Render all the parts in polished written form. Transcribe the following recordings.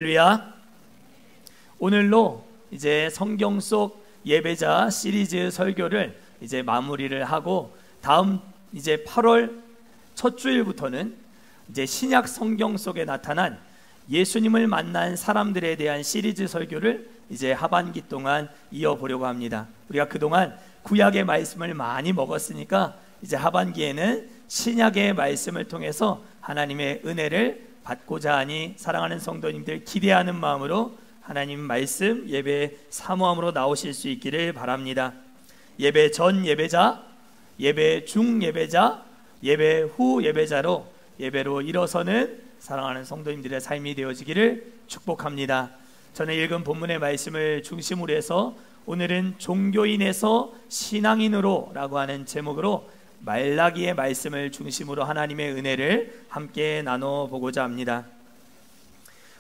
할렐루야. 오늘로 이제 성경 속 예배자 시리즈 설교를 이제 마무리를 하고 다음 이제 8월 첫 주일부터는 이제 신약 성경 속에 나타난 예수님을 만난 사람들에 대한 시리즈 설교를 이제 하반기 동안 이어보려고 합니다. 우리가 그동안 구약의 말씀을 많이 먹었으니까 이제 하반기에는 신약의 말씀을 통해서 하나님의 은혜를 받고자 하니 사랑하는 성도님들 기대하는 마음으로 하나님 말씀 예배 사모함으로 나오실 수 있기를 바랍니다. 예배 전 예배자, 예배 중 예배자, 예배 후 예배자로 예배로 일어서는 사랑하는 성도님들의 삶이 되어지기를 축복합니다. 저는 읽은 본문의 말씀을 중심으로 해서 오늘은 종교인에서 신앙인으로 라고 하는 제목으로 말라기의 말씀을 중심으로 하나님의 은혜를 함께 나눠보고자 합니다.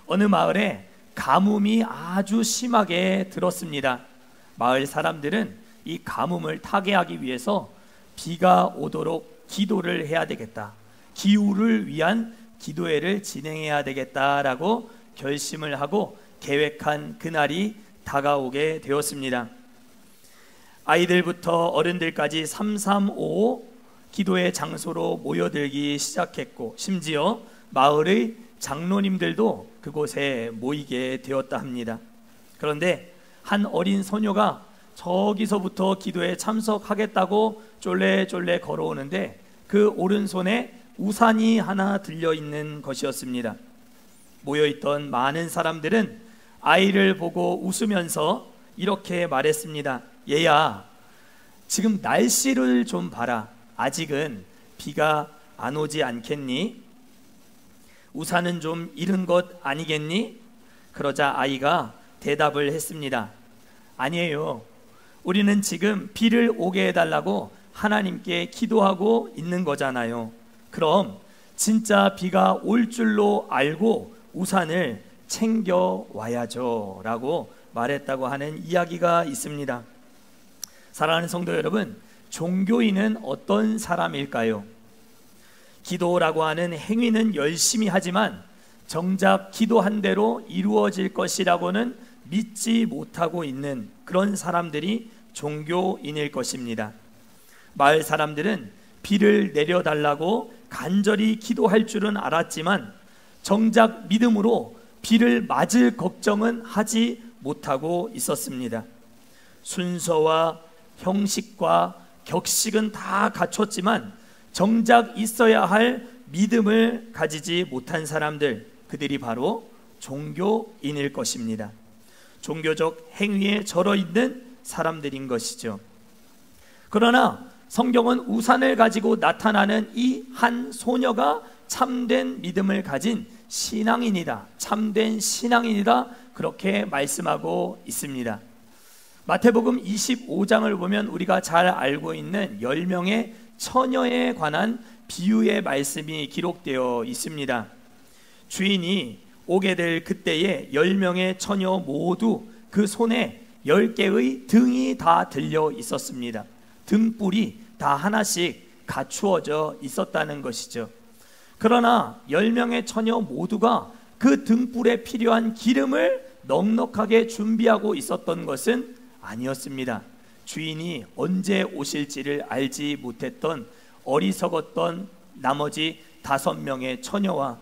어느 마을에 가뭄이 아주 심하게 들었습니다. 마을 사람들은 이 가뭄을 타개하기 위해서 비가 오도록 기도를 해야 되겠다, 기후를 위한 기도회를 진행해야 되겠다라고 결심을 하고 계획한 그날이 다가오게 되었습니다. 아이들부터 어른들까지 335 기도의 장소로 모여들기 시작했고 심지어 마을의 장로님들도 그곳에 모이게 되었다 합니다. 그런데 한 어린 소녀가 저기서부터 기도에 참석하겠다고 쫄래쫄래 걸어오는데 그 오른손에 우산이 하나 들려있는 것이었습니다. 모여있던 많은 사람들은 아이를 보고 웃으면서 이렇게 말했습니다. 얘야, 지금 날씨를 좀 봐라. 아직은 비가 안 오지 않겠니? 우산은 좀 이른 것 아니겠니? 그러자 아이가 대답을 했습니다. 아니에요. 우리는 지금 비를 오게 해달라고 하나님께 기도하고 있는 거잖아요. 그럼 진짜 비가 올 줄로 알고 우산을 챙겨 와야죠 라고 말했다고 하는 이야기가 있습니다. 사랑하는 성도 여러분, 종교인은 어떤 사람일까요? 기도라고 하는 행위는 열심히 하지만 정작 기도한 대로 이루어질 것이라고는 믿지 못하고 있는 그런 사람들이 종교인일 것입니다. 마을 사람들은 비를 내려달라고 간절히 기도할 줄은 알았지만 정작 믿음으로 비를 맞을 걱정은 하지 못하고 있었습니다. 순서와 형식과 격식은 다 갖췄지만 정작 있어야 할 믿음을 가지지 못한 사람들, 그들이 바로 종교인일 것입니다. 종교적 행위에 절어 있는 사람들인 것이죠. 그러나 성경은 우산을 가지고 나타나는 이 한 소녀가 참된 믿음을 가진 신앙인이다, 참된 신앙인이다, 그렇게 말씀하고 있습니다. 마태복음 25장을 보면 우리가 잘 알고 있는 10명의 처녀에 관한 비유의 말씀이 기록되어 있습니다. 주인이 오게 될 그때에 10명의 처녀 모두 그 손에 10개의 등이 다 들려 있었습니다. 등불이 다 하나씩 갖추어져 있었다는 것이죠. 그러나 10명의 처녀 모두가 그 등불에 필요한 기름을 넉넉하게 준비하고 있었던 것은 아니었습니다. 주인이 언제 오실지를 알지 못했던 어리석었던 나머지 5명의 처녀와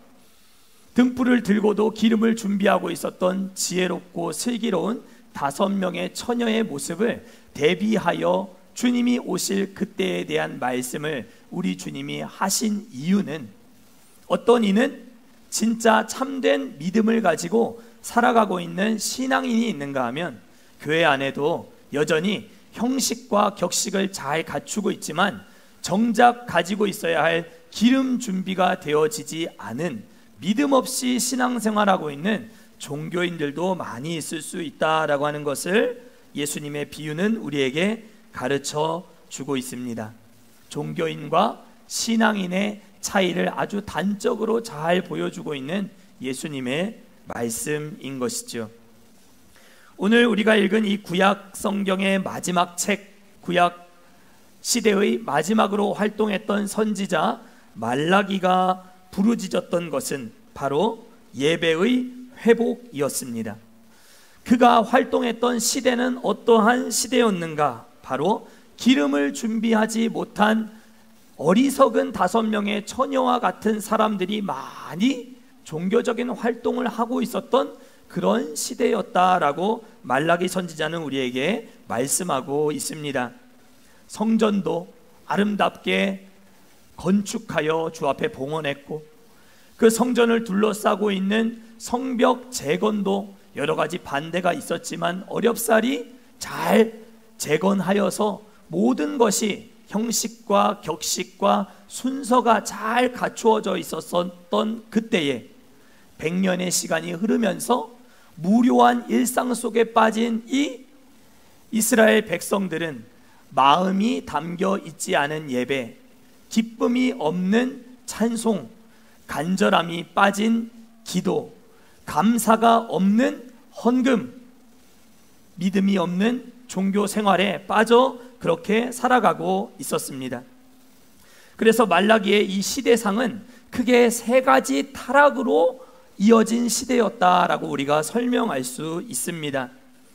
등불을 들고도 기름을 준비하고 있었던 지혜롭고 슬기로운 5명의 처녀의 모습을 대비하여 주님이 오실 그때에 대한 말씀을 우리 주님이 하신 이유는, 어떤 이는 진짜 참된 믿음을 가지고 살아가고 있는 신앙인이 있는가 하면 교회 안에도 여전히 형식과 격식을 잘 갖추고 있지만 정작 가지고 있어야 할 기름 준비가 되어지지 않은 믿음 없이 신앙생활하고 있는 종교인들도 많이 있을 수 있다라고 하는 것을 예수님의 비유는 우리에게 가르쳐 주고 있습니다. 종교인과 신앙인의 차이를 아주 단적으로 잘 보여주고 있는 예수님의 말씀인 것이죠. 오늘 우리가 읽은 이 구약 성경의 마지막 책, 구약 시대의 마지막으로 활동했던 선지자 말라기가 부르짖었던 것은 바로 예배의 회복이었습니다. 그가 활동했던 시대는 어떠한 시대였는가? 바로 기름을 준비하지 못한 어리석은 5명의 처녀와 같은 사람들이 많이 종교적인 활동을 하고 있었던 그런 시대였다라고 말라기 선지자는 우리에게 말씀하고 있습니다. 성전도 아름답게 건축하여 주 앞에 봉헌했고, 그 성전을 둘러싸고 있는 성벽 재건도 여러 가지 반대가 있었지만 어렵사리 잘 재건하여서 모든 것이 형식과 격식과 순서가 잘 갖추어져 있었던 그때에 100년의 시간이 흐르면서 무료한 일상 속에 빠진 이 이스라엘 백성들은 마음이 담겨 있지 않은 예배, 기쁨이 없는 찬송, 간절함이 빠진 기도, 감사가 없는 헌금, 믿음이 없는 종교 생활에 빠져 그렇게 살아가고 있었습니다. 그래서 말라기의 이 시대상은 크게 3가지 타락으로 이어진 시대였다라고 우리가 설명할 수 있습니다.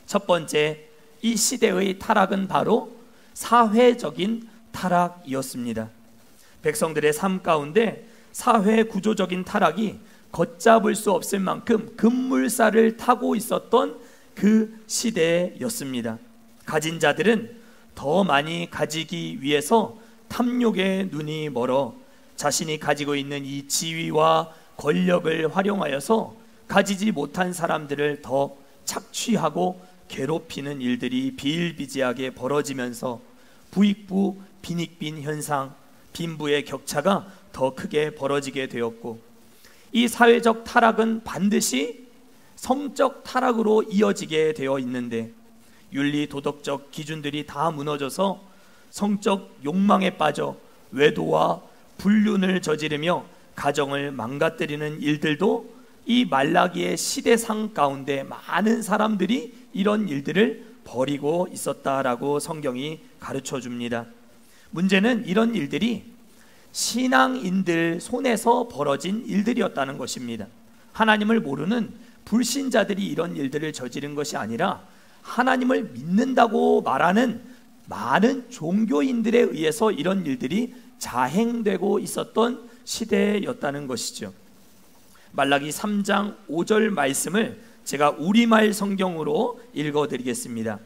첫 번째, 이 시대의 타락은 바로 사회적인 타락이었습니다. 백성들의 삶 가운데 사회 구조적인 타락이 걷잡을 수 없을 만큼 급물살을 타고 있었던 그 시대였습니다. 가진 자들은 더 많이 가지기 위해서 탐욕의 눈이 멀어 자신이 가지고 있는 이 지위와 권력을 활용하여서 가지지 못한 사람들을 더 착취하고 괴롭히는 일들이 비일비재하게 벌어지면서 부익부 빈익빈 현상, 빈부의 격차가 더 크게 벌어지게 되었고, 이 사회적 타락은 반드시 성적 타락으로 이어지게 되어 있는데, 윤리 도덕적 기준들이 다 무너져서 성적 욕망에 빠져 외도와 불륜을 저지르며 가정을 망가뜨리는 일들도 이 말라기의 시대상 가운데 많은 사람들이 이런 일들을 벌이고 있었다라고 성경이 가르쳐 줍니다. 문제는 이런 일들이 신앙인들 손에서 벌어진 일들이었다는 것입니다. 하나님을 모르는 불신자들이 이런 일들을 저지른 것이 아니라 하나님을 믿는다고 말하는 많은 종교인들에 의해서 이런 일들이 자행되고 있었던 시대였다는 것이죠. 말라기 3장 5절 말씀을 제가 우리말 성경으로 읽어드리겠습니다.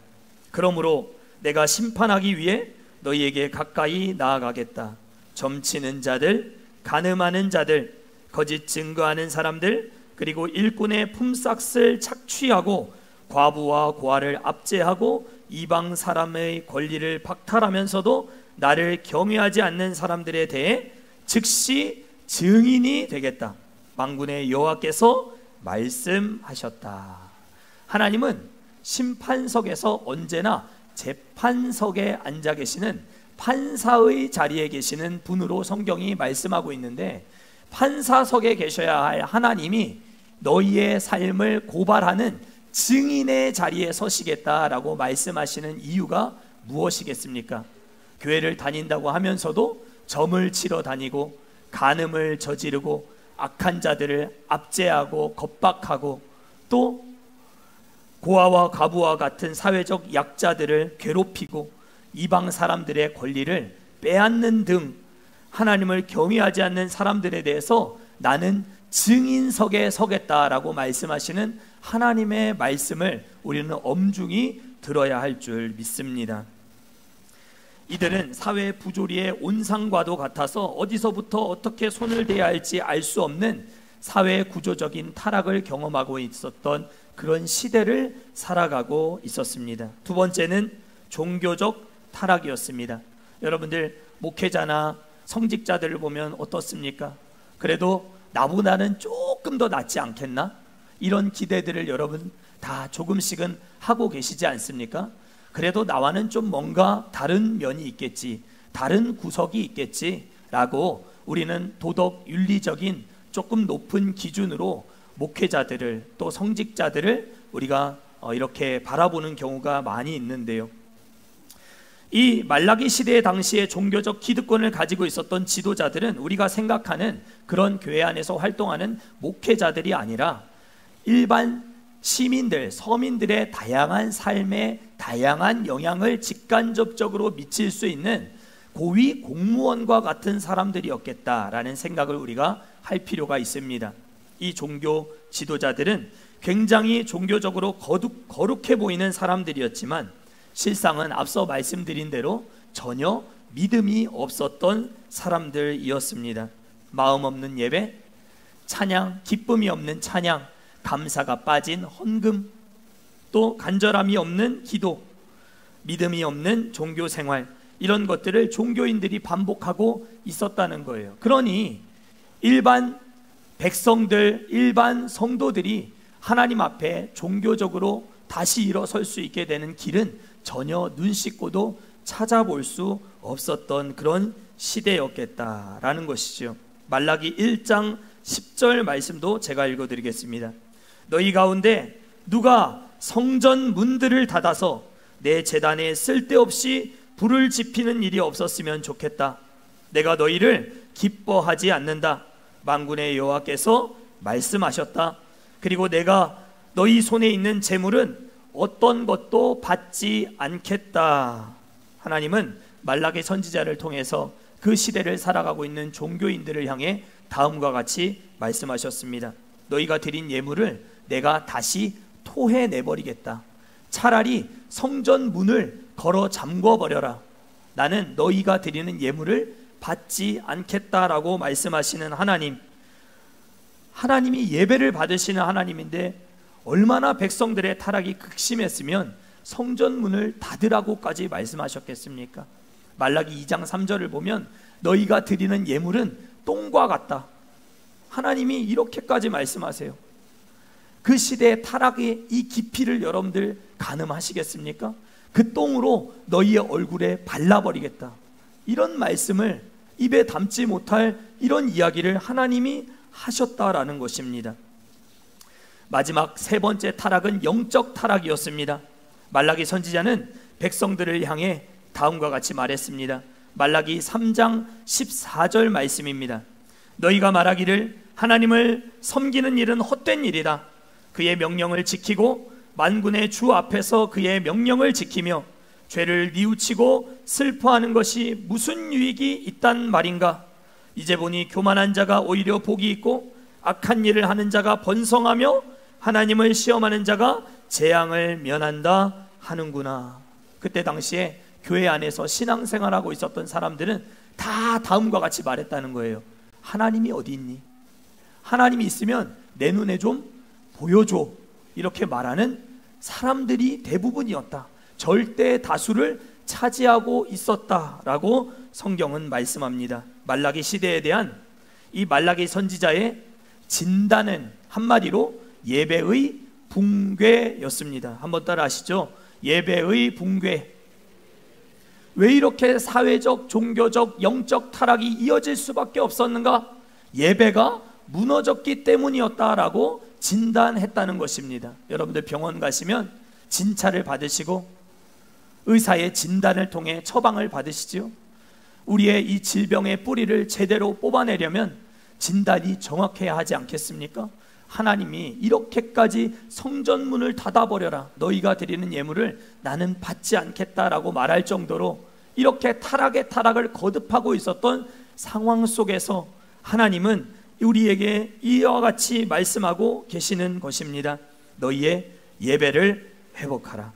그러므로 내가 심판하기 위해 너희에게 가까이 나아가겠다. 점치는 자들, 간음하는 자들, 거짓 증거하는 사람들, 그리고 일꾼의 품삯을 착취하고 과부와 고아를 압제하고 이방 사람의 권리를 박탈하면서도 나를 경외하지 않는 사람들에 대해 즉시 증인이 되겠다. 만군의 여호와께서 말씀하셨다. 하나님은 심판석에서 언제나 재판석에 앉아 계시는 판사의 자리에 계시는 분으로 성경이 말씀하고 있는데, 판사석에 계셔야 할 하나님이 너희의 삶을 고발하는 증인의 자리에 서시겠다라고 말씀하시는 이유가 무엇이겠습니까? 교회를 다닌다고 하면서도 점을 치러 다니고 간음을 저지르고 악한 자들을 압제하고 겁박하고 또 고아와 과부와 같은 사회적 약자들을 괴롭히고 이방 사람들의 권리를 빼앗는 등 하나님을 경외하지 않는 사람들에 대해서 나는 증인석에 서겠다라고 말씀하시는 하나님의 말씀을 우리는 엄중히 들어야 할 줄 믿습니다. 이들은 사회 부조리의 온상과도 같아서 어디서부터 어떻게 손을 대야 할지 알 수 없는 사회 구조적인 타락을 경험하고 있었던 그런 시대를 살아가고 있었습니다. 두 번째는 종교적 타락이었습니다. 여러분들 목회자나 성직자들을 보면 어떻습니까? 그래도 나보다는 조금 더 낫지 않겠나? 이런 기대들을 여러분 다 조금씩은 하고 계시지 않습니까? 그래도 나와는 좀 뭔가 다른 면이 있겠지, 다른 구석이 있겠지 라고 우리는 도덕 윤리적인 조금 높은 기준으로 목회자들을 또 성직자들을 우리가 이렇게 바라보는 경우가 많이 있는데요, 이 말라기 시대 당시에 종교적 기득권을 가지고 있었던 지도자들은 우리가 생각하는 그런 교회 안에서 활동하는 목회자들이 아니라 일반 시민들, 서민들의 다양한 삶에 다양한 영향을 직간접적으로 미칠 수 있는 고위 공무원과 같은 사람들이었겠다라는 생각을 우리가 할 필요가 있습니다. 이 종교 지도자들은 굉장히 종교적으로 거룩해 보이는 사람들이었지만 실상은 앞서 말씀드린 대로 전혀 믿음이 없었던 사람들이었습니다. 마음 없는 예배, 찬양, 기쁨이 없는 찬양, 감사가 빠진 헌금, 또 간절함이 없는 기도, 믿음이 없는 종교 생활, 이런 것들을 종교인들이 반복하고 있었다는 거예요. 그러니 일반 백성들, 일반 성도들이 하나님 앞에 종교적으로 다시 일어설 수 있게 되는 길은 전혀 눈 씻고도 찾아볼 수 없었던 그런 시대였겠다라는 것이죠. 말라기 1장 10절 말씀도 제가 읽어드리겠습니다. 너희 가운데 누가 성전 문들을 닫아서 내 제단에 쓸데없이 불을 지피는 일이 없었으면 좋겠다. 내가 너희를 기뻐하지 않는다. 만군의 여호와께서 말씀하셨다. 그리고 내가 너희 손에 있는 재물은 어떤 것도 받지 않겠다. 하나님은 말라기 선지자를 통해서 그 시대를 살아가고 있는 종교인들을 향해 다음과 같이 말씀하셨습니다. 너희가 드린 예물을 내가 다시 토해내버리겠다. 차라리 성전 문을 걸어 잠궈버려라. 나는 너희가 드리는 예물을 받지 않겠다라고 말씀하시는 하나님, 하나님이 예배를 받으시는 하나님인데 얼마나 백성들의 타락이 극심했으면 성전 문을 닫으라고까지 말씀하셨겠습니까? 말라기 2장 3절을 보면 너희가 드리는 예물은 똥과 같다. 하나님이 이렇게까지 말씀하세요. 그 시대의 타락의 이 깊이를 여러분들 가늠하시겠습니까? 그 똥으로 너희의 얼굴에 발라버리겠다. 이런 말씀을 입에 담지 못할 이런 이야기를 하나님이 하셨다라는 것입니다. 마지막 세 번째 타락은 영적 타락이었습니다. 말라기 선지자는 백성들을 향해 다음과 같이 말했습니다. 말라기 3장 14절 말씀입니다. 너희가 말하기를 하나님을 섬기는 일은 헛된 일이다. 그의 명령을 지키고 만군의 주 앞에서 그의 명령을 지키며 죄를 뉘우치고 슬퍼하는 것이 무슨 유익이 있단 말인가? 이제 보니 교만한 자가 오히려 복이 있고 악한 일을 하는 자가 번성하며 하나님을 시험하는 자가 재앙을 면한다 하는구나. 그때 당시에 교회 안에서 신앙생활하고 있었던 사람들은 다 다음과 같이 말했다는 거예요. 하나님이 어디 있니? 하나님이 있으면 내 눈에 좀 보여줘. 이렇게 말하는 사람들이 대부분이었다. 절대 다수를 차지하고 있었다라고 성경은 말씀합니다. 말라기 시대에 대한 이 말라기 선지자의 진단은 한마디로 예배의 붕괴였습니다. 한번 따라 하시죠. 예배의 붕괴. 왜 이렇게 사회적, 종교적, 영적 타락이 이어질 수밖에 없었는가? 예배가 무너졌기 때문이었다라고 진단했다는 것입니다. 여러분들 병원 가시면 진찰을 받으시고 의사의 진단을 통해 처방을 받으시죠. 우리의 이 질병의 뿌리를 제대로 뽑아내려면 진단이 정확해야 하지 않겠습니까? 하나님이 이렇게까지 성전문을 닫아버려라. 너희가 드리는 예물을 나는 받지 않겠다라고 말할 정도로 이렇게 타락의 타락을 거듭하고 있었던 상황 속에서 하나님은 우리에게 이와 같이 말씀하고 계시는 것입니다. 너희의 예배를 회복하라.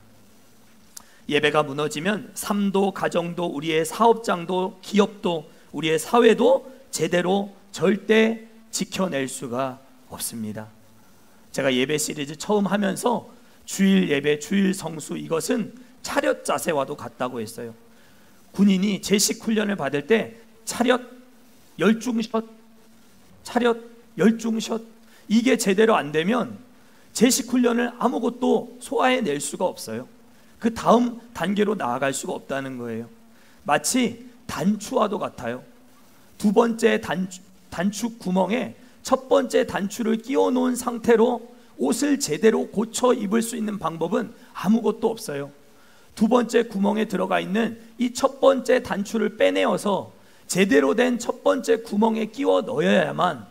예배가 무너지면 삶도, 가정도, 우리의 사업장도, 기업도, 우리의 사회도 제대로 절대 지켜낼 수가 없습니다. 제가 예배 시리즈 처음 하면서 주일 예배, 주일 성수, 이것은 차렷 자세와도 같다고 했어요. 군인이 제식 훈련을 받을 때 차렷 열중샷, 차렷 열중샷, 이게 제대로 안 되면 제식 훈련을 아무것도 소화해낼 수가 없어요. 그 다음 단계로 나아갈 수가 없다는 거예요. 마치 단추와도 같아요. 두 번째 단추 구멍에 첫 번째 단추를 끼워 놓은 상태로 옷을 제대로 고쳐 입을 수 있는 방법은 아무것도 없어요. 두 번째 구멍에 들어가 있는 이 첫 번째 단추를 빼내어서 제대로 된 첫 번째 구멍에 끼워 넣어야만,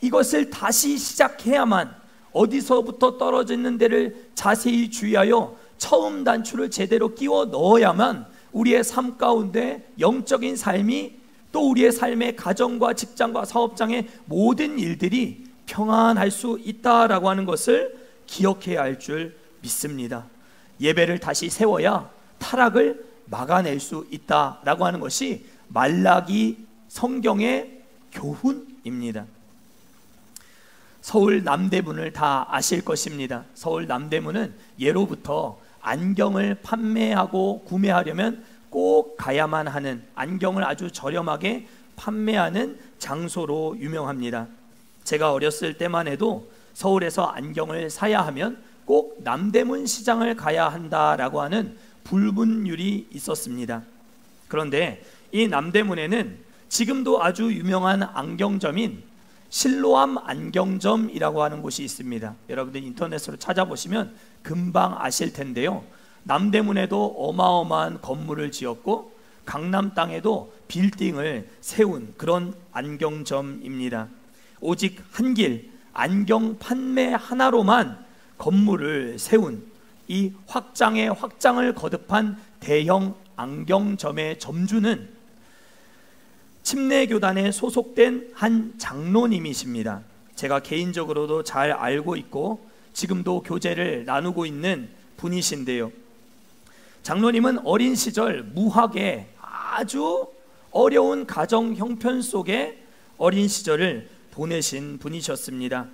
이것을 다시 시작해야만 어디서부터 떨어지는 데를 자세히 주의하여 처음 단추를 제대로 끼워 넣어야만 우리의 삶 가운데 영적인 삶이, 또 우리의 삶의 가정과 직장과 사업장의 모든 일들이 평안할 수 있다라고 하는 것을 기억해야 할 줄 믿습니다. 예배를 다시 세워야 타락을 막아낼 수 있다라고 하는 것이 말라기 성경의 교훈입니다. 서울 남대문을 다 아실 것입니다. 서울 남대문은 예로부터 안경을 판매하고 구매하려면 꼭 가야만 하는, 안경을 아주 저렴하게 판매하는 장소로 유명합니다. 제가 어렸을 때만 해도 서울에서 안경을 사야 하면 꼭 남대문 시장을 가야 한다라고 하는 불문율이 있었습니다. 그런데 이 남대문에는 지금도 아주 유명한 안경점인 실로암 안경점이라고 하는 곳이 있습니다. 여러분들 인터넷으로 찾아보시면 금방 아실 텐데요, 남대문에도 어마어마한 건물을 지었고 강남 땅에도 빌딩을 세운 그런 안경점입니다. 오직 한 길, 안경 판매 하나로만 건물을 세운 이 확장에 확장을 거듭한 대형 안경점의 점주는 침례교단에 소속된 한 장로님이십니다. 제가 개인적으로도 잘 알고 있고 지금도 교제를 나누고 있는 분이신데요, 장로님은 어린 시절 무학의 아주 어려운 가정 형편 속에 어린 시절을 보내신 분이셨습니다.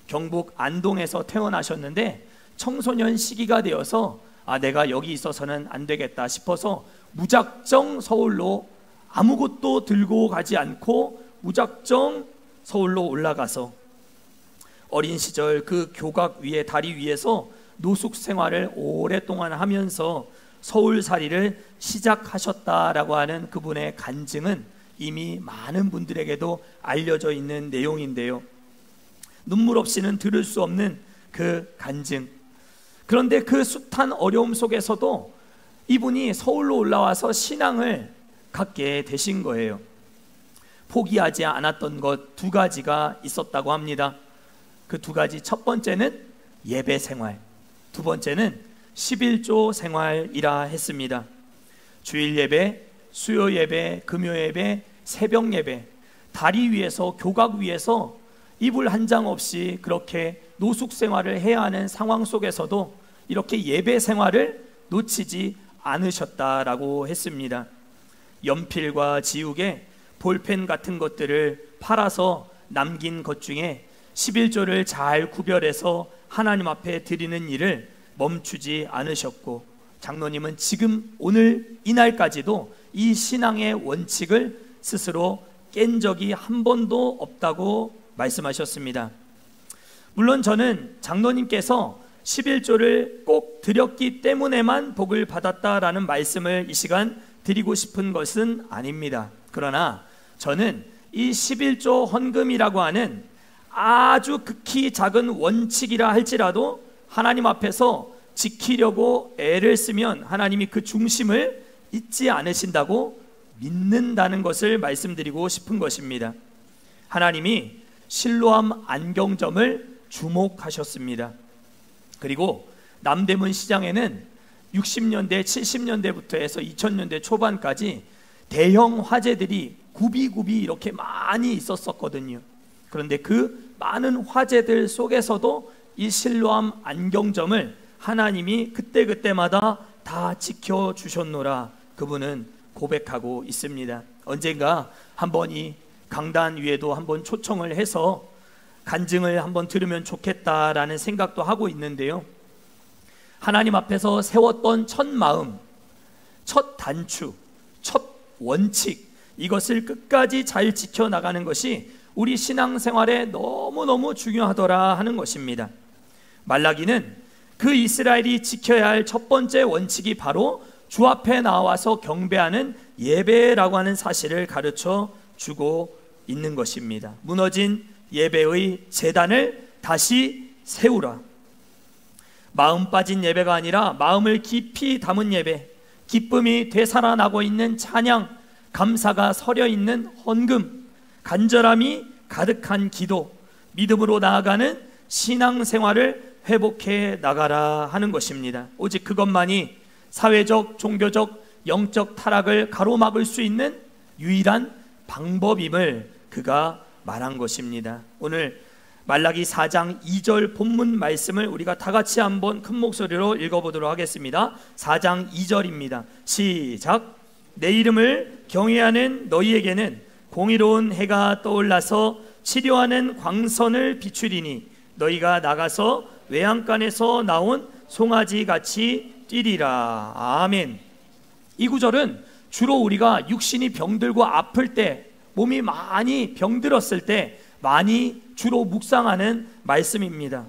경북 안동에서 태어나셨는데 청소년 시기가 되어서 내가 여기 있어서는 안 되겠다 싶어서 무작정 서울로 아무것도 들고 가지 않고 무작정 서울로 올라가서 어린 시절 그 교각 위에, 다리 위에서 노숙 생활을 오랫동안 하면서 서울살이를 시작하셨다라고 하는 그분의 간증은 이미 많은 분들에게도 알려져 있는 내용인데요, 눈물 없이는 들을 수 없는 그 간증. 그런데 그 숱한 어려움 속에서도 이분이 서울로 올라와서 신앙을 갖게 되신 거예요. 포기하지 않았던 것 두 가지가 있었다고 합니다. 그 두 가지, 첫 번째는 예배 생활, 두 번째는 11조 생활이라 했습니다. 주일 예배, 수요 예배, 금요 예배, 새벽 예배, 다리 위에서, 교각 위에서 이불 한 장 없이 그렇게 노숙 생활을 해야 하는 상황 속에서도 이렇게 예배 생활을 놓치지 않으셨다라고 했습니다. 연필과 지우개, 볼펜 같은 것들을 팔아서 남긴 것 중에 11조를 잘 구별해서 하나님 앞에 드리는 일을 멈추지 않으셨고, 장로님은 지금 오늘 이날까지도 이 신앙의 원칙을 스스로 깬 적이 한 번도 없다고 말씀하셨습니다. 물론 저는 장로님께서 11조를 꼭 드렸기 때문에만 복을 받았다라는 말씀을 이 시간 드리고 싶은 것은 아닙니다. 그러나 저는 이 11조 헌금이라고 하는 아주 극히 작은 원칙이라 할지라도 하나님 앞에서 지키려고 애를 쓰면 하나님이 그 중심을 잊지 않으신다고 믿는다는 것을 말씀드리고 싶은 것입니다. 하나님이 실로암 안경점을 주목하셨습니다. 그리고 남대문 시장에는 60년대, 70년대부터 해서 2000년대 초반까지 대형 화재들이 굽이굽이 이렇게 많이 있었거든요. 그런데 그 많은 화재들 속에서도 이 실로암 안경점을 하나님이 그때그때마다 다 지켜주셨노라, 그분은 고백하고 있습니다. 언젠가 한번 이 강단 위에도 한번 초청을 해서 간증을 한번 들으면 좋겠다라는 생각도 하고 있는데요, 하나님 앞에서 세웠던 첫 마음, 첫 단추, 첫 원칙, 이것을 끝까지 잘 지켜나가는 것이 우리 신앙생활에 너무너무 중요하더라 하는 것입니다. 말라기는 그 이스라엘이 지켜야 할 첫 번째 원칙이 바로 주 앞에 나와서 경배하는 예배라고 하는 사실을 가르쳐 주고 있는 것입니다. 무너진 예배의 제단을 다시 세우라. 마음 빠진 예배가 아니라 마음을 깊이 담은 예배, 기쁨이 되살아나고 있는 찬양, 감사가 서려 있는 헌금, 간절함이 가득한 기도, 믿음으로 나아가는 신앙생활을 회복해 나가라 하는 것입니다. 오직 그것만이 사회적, 종교적, 영적 타락을 가로막을 수 있는 유일한 방법임을 그가 말한 것입니다. 오늘 말라기 4장 2절 본문 말씀을 우리가 다 같이 한번 큰 목소리로 읽어보도록 하겠습니다. 4장 2절입니다. 시작. 내 이름을 경외하는 너희에게는 공의로운 해가 떠올라서 치료하는 광선을 비추리니 너희가 나가서 외양간에서 나온 송아지같이 뛰리라. 아멘. 이 구절은 주로 우리가 육신이 병들고 아플 때, 몸이 많이 병들었을 때 많이 주로 묵상하는 말씀입니다.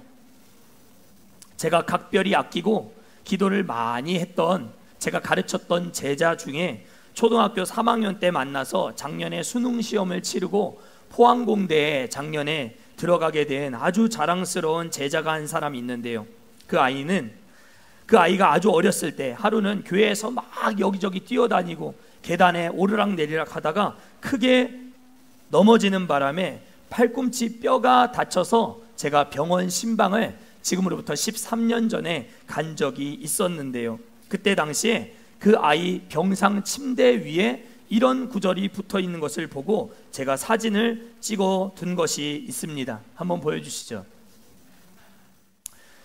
제가 각별히 아끼고 기도를 많이 했던, 제가 가르쳤던 제자 중에 초등학교 3학년 때 만나서 작년에 수능 시험을 치르고 포항공대에 작년에 들어가게 된 아주 자랑스러운 제자가 한 사람이 있는데요. 그 아이가 아주 어렸을 때 하루는 교회에서 막 여기저기 뛰어다니고 계단에 오르락 내리락 하다가 크게 넘어지는 바람에 팔꿈치 뼈가 다쳐서 제가 병원 신방을 지금으로부터 13년 전에 간 적이 있었는데요. 그때 당시에 그 아이 병상 침대 위에 이런 구절이 붙어 있는 것을 보고 제가 사진을 찍어 둔 것이 있습니다. 한번 보여주시죠.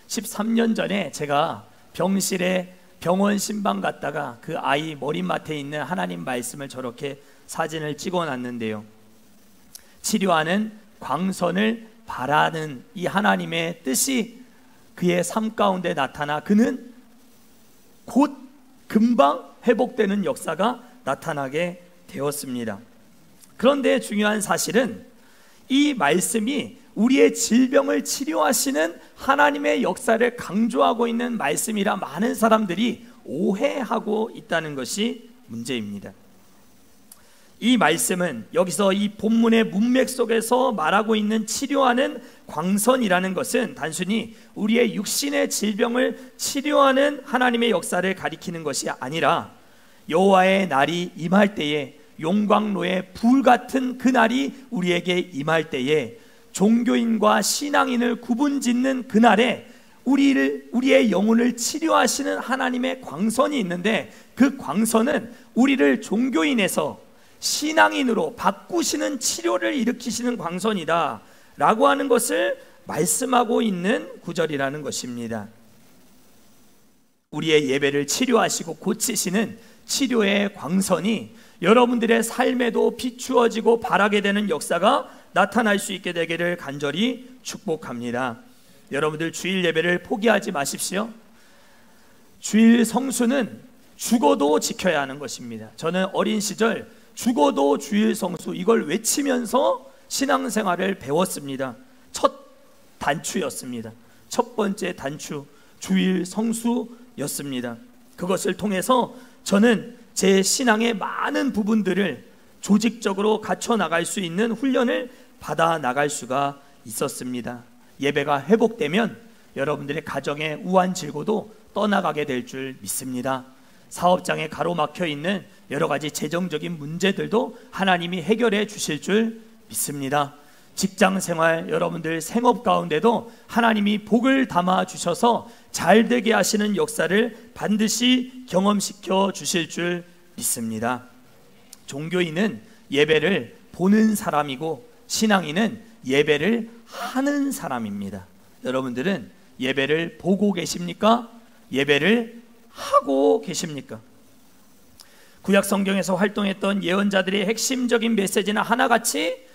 13년 전에 제가 병실에 병원 신방 갔다가 그 아이 머리맡에 있는 하나님 말씀을 저렇게 사진을 찍어 놨는데요. 치료하는 광선을 바라는 이 하나님의 뜻이 그의 삶 가운데 나타나 그는 곧 금방 회복되는 역사가 나타나게 되었습니다. 그런데 중요한 사실은 이 말씀이 우리의 질병을 치료하시는 하나님의 역사를 강조하고 있는 말씀이라 많은 사람들이 오해하고 있다는 것이 문제입니다. 이 말씀은 여기서 이 본문의 문맥 속에서 말하고 있는 치료하는 광선이라는 것은 단순히 우리의 육신의 질병을 치료하는 하나님의 역사를 가리키는 것이 아니라 여호와의 날이 임할 때에, 용광로의 불같은 그 날이 우리에게 임할 때에, 종교인과 신앙인을 구분짓는 그날에 우리의 영혼을 치료하시는 하나님의 광선이 있는데, 그 광선은 우리를 종교인에서 신앙인으로 바꾸시는, 치료를 일으키시는 광선이다 라고 하는 것을 말씀하고 있는 구절이라는 것입니다. 우리의 예배를 치료하시고 고치시는 치료의 광선이 여러분들의 삶에도 비추어지고 바라게 되는 역사가 나타날 수 있게 되기를 간절히 축복합니다. 여러분들 주일 예배를 포기하지 마십시오. 주일 성수는 죽어도 지켜야 하는 것입니다. 저는 어린 시절 죽어도 주일 성수, 이걸 외치면서 신앙생활을 배웠습니다. 첫 단추였습니다. 첫 번째 단추, 주일 성수였습니다. 그것을 통해서 저는 제 신앙의 많은 부분들을 조직적으로 갖춰 나갈 수 있는 훈련을 받아 나갈 수가 있었습니다. 예배가 회복되면 여러분들의 가정의 우환질고도 떠나가게 될 줄 믿습니다. 사업장에 가로막혀 있는 여러 가지 재정적인 문제들도 하나님이 해결해 주실 줄 믿습니다. 직장 생활, 여러분들 생업 가운데도 하나님이 복을 담아 주셔서 잘 되게 하시는 역사를 반드시 경험시켜 주실 줄 믿습니다. 종교인은 예배를 보는 사람이고 신앙인은 예배를 하는 사람입니다. 여러분들은 예배를 보고 계십니까? 예배를 하고 계십니까? 구약 성경에서 활동했던 예언자들의 핵심적인 메시지는 하나같이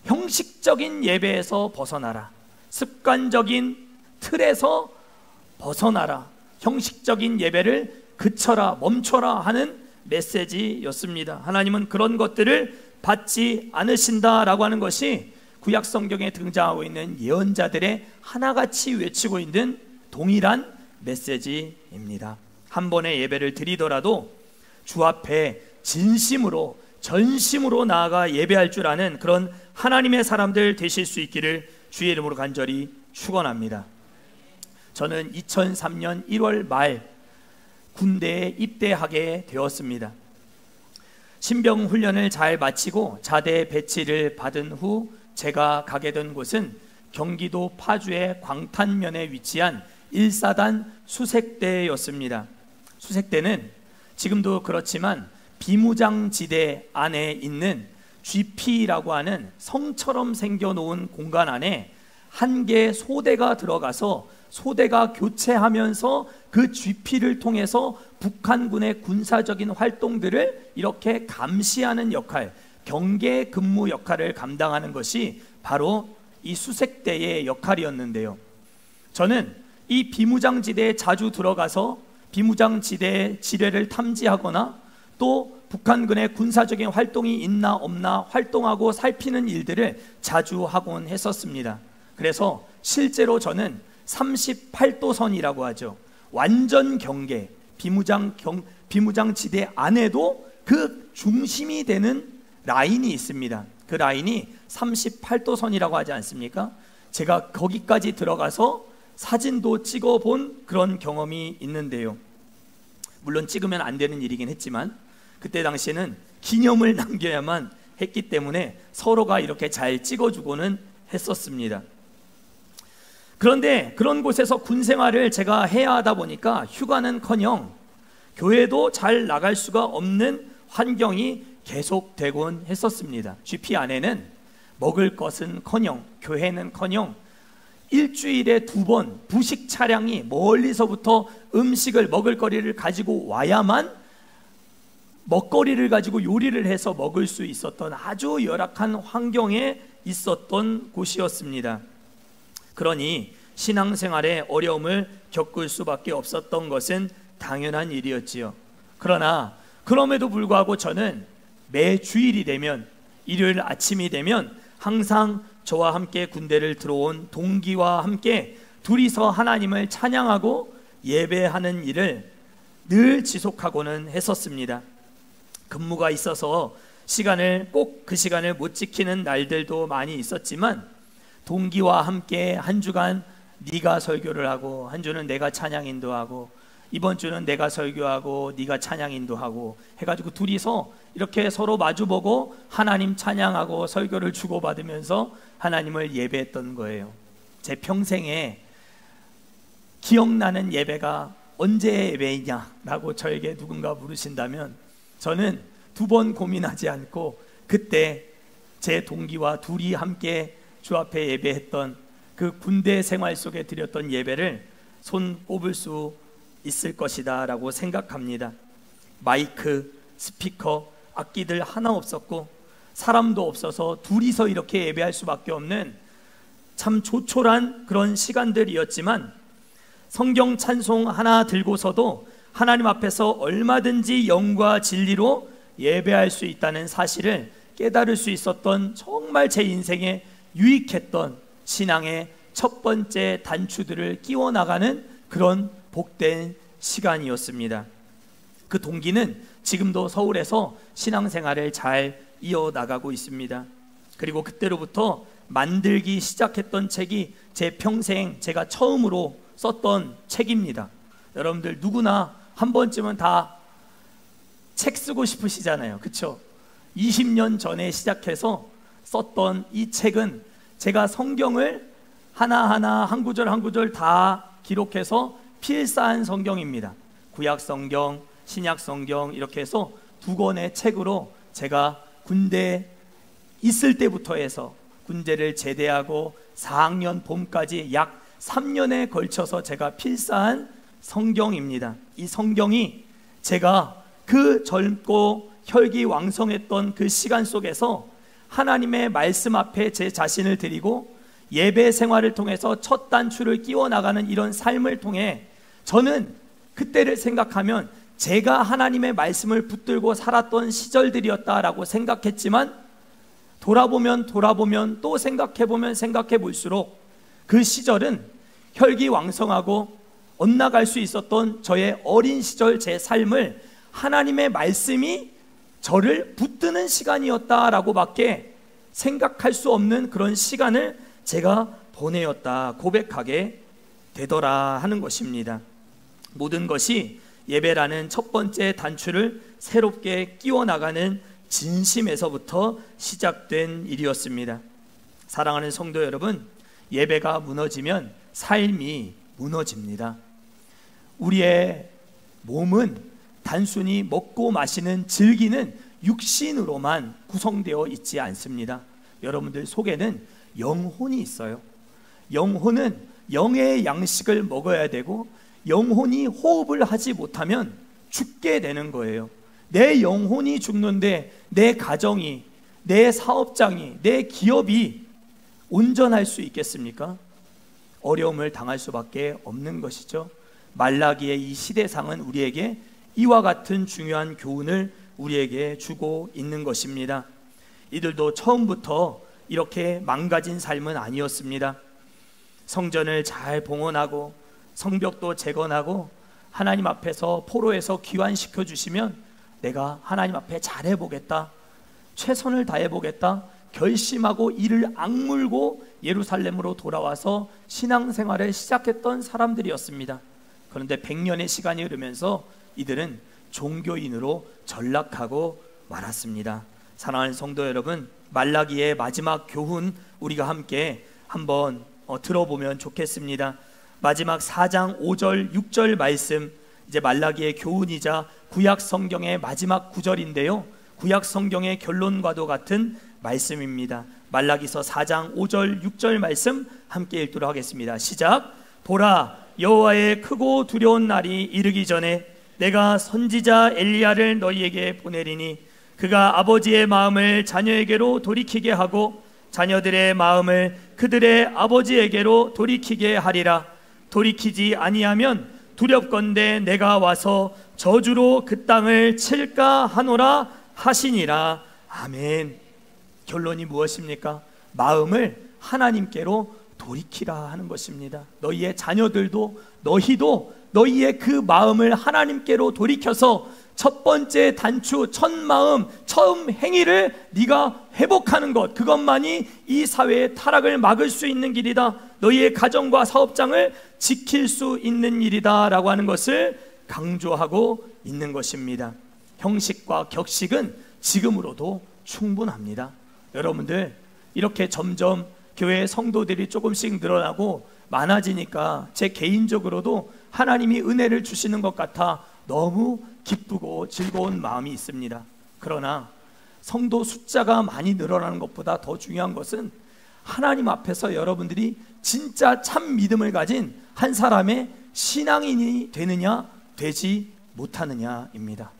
형식적인 예배에서 벗어나라, 습관적인 틀에서 벗어나라, 형식적인 예배를 그쳐라, 멈춰라 하는 메시지였습니다. 하나님은 그런 것들을 받지 않으신다라고 하는 것이 구약 성경에 등장하고 있는 예언자들의 하나같이 외치고 있는 동일한 메시지입니다. 한 번의 예배를 드리더라도 주 앞에 진심으로, 전심으로 나아가 예배할 줄 아는 그런 하나님의 사람들 되실 수 있기를 주의 이름으로 간절히 축원합니다. 저는 2003년 1월 말 군대에 입대하게 되었습니다. 신병 훈련을 잘 마치고 자대 배치를 받은 후 제가 가게 된 곳은 경기도 파주의 광탄면에 위치한 1사단 수색대였습니다. 수색대는 지금도 그렇지만 비무장지대 안에 있는 GP라고 하는 성처럼 생겨놓은 공간 안에 한 개의 소대가 들어가서 소대가 교체하면서 그 GP를 통해서 북한군의 군사적인 활동들을 이렇게 감시하는 역할, 경계 근무 역할을 감당하는 것이 바로 이 수색대의 역할이었는데요. 저는 이 비무장지대에 자주 들어가서 비무장지대의 지뢰를 탐지하거나 또 북한군의 군사적인 활동이 있나 없나 활동하고 살피는 일들을 자주 하곤 했었습니다. 그래서 실제로 저는 38도선이라고 하죠. 완전 경계, 비무장지대 안에도 그 중심이 되는 라인이 있습니다. 그 라인이 38도선이라고 하지 않습니까? 제가 거기까지 들어가서 사진도 찍어본 그런 경험이 있는데요. 물론 찍으면 안 되는 일이긴 했지만 그때 당시에는 기념을 남겨야만 했기 때문에 서로가 이렇게 잘 찍어주고는 했었습니다. 그런데 그런 곳에서 군 생활을 제가 해야 하다 보니까 휴가는커녕 교회도 잘 나갈 수가 없는 환경이 계속되곤 했었습니다. GP 안에는 먹을 것은커녕 교회는커녕 일주일에 2번 부식 차량이 멀리서부터 음식을 먹을거리를 가지고 와야만 먹거리를 가지고 요리를 해서 먹을 수 있었던 아주 열악한 환경에 있었던 곳이었습니다. 그러니 신앙생활에 어려움을 겪을 수밖에 없었던 것은 당연한 일이었지요. 그러나 그럼에도 불구하고 저는 매 주일이 되면 일요일 아침이 되면 항상 저와 함께 군대를 들어온 동기와 함께 둘이서 하나님을 찬양하고 예배하는 일을 늘 지속하고는 했었습니다. 근무가 있어서 꼭 그 시간을 못 지키는 날들도 많이 있었지만 동기와 함께 한 주간 네가 설교를 하고 한 주는 내가 찬양 인도하고 이번 주는 내가 설교하고 네가 찬양 인도하고 해가지고 둘이서 이렇게 서로 마주보고 하나님 찬양하고 설교를 주고받으면서 하나님을 예배했던 거예요. 제 평생에 기억나는 예배가 언제 예배이냐라고 저에게 누군가 물으신다면 저는 2번 고민하지 않고 그때 제 동기와 둘이 함께 주 앞에 예배했던 그 군대 생활 속에 드렸던 예배를 손 꼽을 수 있을 것이다 라고 생각합니다. 마이크, 스피커, 악기들 하나 없었고 사람도 없어서 둘이서 이렇게 예배할 수밖에 없는 참 조촐한 그런 시간들이었지만 성경 찬송 하나 들고서도 하나님 앞에서 얼마든지 영과 진리로 예배할 수 있다는 사실을 깨달을 수 있었던 정말 제 인생에 유익했던 신앙의 첫 번째 단추들을 끼워나가는 그런 복된 시간이었습니다. 그 동기는 지금도 서울에서 신앙생활을 잘 이어나가고 있습니다. 그리고 그때로부터 만들기 시작했던 책이 제 평생 제가 처음으로 썼던 책입니다. 여러분들 누구나 한 번쯤은 다 책 쓰고 싶으시잖아요. 그렇죠? 20년 전에 시작해서 썼던 이 책은 제가 성경을 하나하나 한 구절 한 구절 다 기록해서 필사한 성경입니다. 구약 성경, 신약 성경 이렇게 해서 2권의 책으로 제가 군대 있을 때부터 해서 군대를 제대하고 4학년 봄까지 약 3년에 걸쳐서 제가 필사한 성경입니다. 이 성경이 제가 그 젊고 혈기왕성했던 그 시간 속에서 하나님의 말씀 앞에 제 자신을 드리고 예배 생활을 통해서 첫 단추를 끼워나가는 이런 삶을 통해 저는 그때를 생각하면 제가 하나님의 말씀을 붙들고 살았던 시절들이었다라고 생각했지만 돌아보면 또 생각해 볼수록 그 시절은 혈기왕성하고 엇나갈 수 있었던 저의 어린 시절 제 삶을 하나님의 말씀이 저를 붙드는 시간이었다라고 밖에 생각할 수 없는 그런 시간을 제가 보내었다 고백하게 되더라 하는 것입니다. 모든 것이 예배라는 첫 번째 단추를 새롭게 끼워나가는 진심에서부터 시작된 일이었습니다. 사랑하는 성도 여러분, 예배가 무너지면 삶이 무너집니다. 우리의 몸은 단순히 먹고 마시는 즐기는 육신으로만 구성되어 있지 않습니다. 여러분들 속에는 영혼이 있어요. 영혼은 영의 양식을 먹어야 되고, 영혼이 호흡을 하지 못하면 죽게 되는 거예요. 내 영혼이 죽는데 내 가정이, 내 사업장이, 내 기업이 온전할 수 있겠습니까? 어려움을 당할 수밖에 없는 것이죠. 말라기의 이 시대상은 우리에게 이와 같은 중요한 교훈을 우리에게 주고 있는 것입니다. 이들도 처음부터 이렇게 망가진 삶은 아니었습니다. 성전을 잘 봉헌하고 성벽도 재건하고 하나님 앞에서 포로에서 귀환시켜 주시면 내가 하나님 앞에 잘해보겠다, 최선을 다해보겠다 결심하고 이를 악물고 예루살렘으로 돌아와서 신앙생활을 시작했던 사람들이었습니다. 그런데 100년의 시간이 흐르면서 이들은 종교인으로 전락하고 말았습니다. 사랑하는 성도 여러분, 말라기의 마지막 교훈 우리가 함께 한번 들어보면 좋겠습니다. 마지막 4장 5절 6절 말씀, 이제 말라기의 교훈이자 구약 성경의 마지막 구절인데요, 구약 성경의 결론과도 같은 말씀입니다. 말라기서 4장 5절 6절 말씀 함께 읽도록 하겠습니다. 시작. 보라, 여호와의 크고 두려운 날이 이르기 전에 내가 선지자 엘리야를 너희에게 보내리니 그가 아버지의 마음을 자녀에게로 돌이키게 하고 자녀들의 마음을 그들의 아버지에게로 돌이키게 하리라. 돌이키지 아니하면 두렵건대 내가 와서 저주로 그 땅을 칠까 하노라 하시니라. 아멘. 결론이 무엇입니까? 마음을 하나님께로 돌이키라 하는 것입니다. 너희의 자녀들도, 너희도 너희의 그 마음을 하나님께로 돌이켜서 첫 번째 단추, 첫 마음, 처음 행위를 네가 회복하는 것, 그것만이 이 사회의 타락을 막을 수 있는 길이다. 너희의 가정과 사업장을 지킬 수 있는 일이다 라고 하는 것을 강조하고 있는 것입니다. 형식과 격식은 지금으로도 충분합니다. 여러분들, 이렇게 점점 교회 성도들이 조금씩 늘어나고 많아지니까 제 개인적으로도 하나님이 은혜를 주시는 것 같아 너무 기쁘고 즐거운 마음이 있습니다. 그러나 성도 숫자가 많이 늘어나는 것보다 더 중요한 것은 하나님 앞에서 여러분들이 진짜 참 믿음을 가진 한 사람의 신앙인이 되느냐 되지 못하느냐입니다.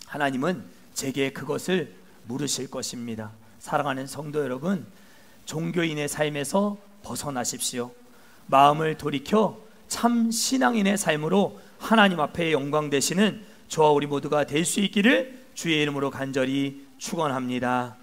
하나님은 제게 그것을 물으실 것입니다. 사랑하는 성도 여러분, 종교인의 삶에서 벗어나십시오. 마음을 돌이켜 참 신앙인의 삶으로 하나님 앞에 영광 되시는 저와 우리 모두가 될 수 있기를 주의 이름으로 간절히 축원합니다.